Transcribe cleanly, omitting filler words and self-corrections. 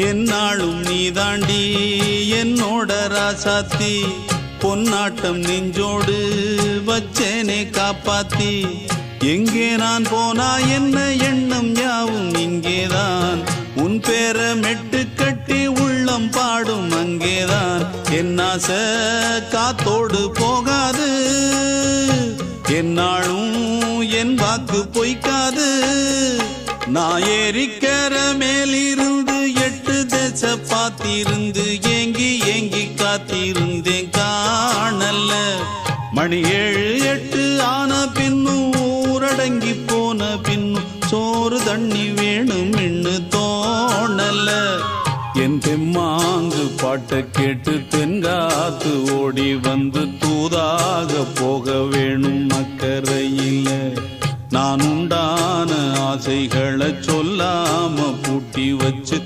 என்னாலும் நீதாண்டி என்னோட ராசாத்தி பொன்னாட்டம் நெஞ்சோடு வச்சேனே காப்பாத்தி எங்கே நான் போனா என்ன எண்ணம் யாவும் இங்கேதான் உன் பேர மெட்டு கட்டி உள்ளம் பாடும் அங்கேதான் என் ஆசை காத்தோடு போகாது என்னாலும் என் வாக்கு பொய்க்காது நான் ஏறிக்கிற மேலிருந்து 8 தேச பார்த்திருந்து ஏங்கி ஏங்கி காத்திருந்தேன் காணல்ல மணி 7 8 ஆன பின்னும் ஊரடங்கி போன பின்னும் சோறு தண்ணி வேணும் என்று தோணல என் தெம்மாங்கு பாட்டை கேட்டு தென்காத்து ஓடி வந்து தூதாக போக வேணும் அக்கறையில் நான் உண்டான ஆசைகளை சொல்லாம பூட்டி வச்சு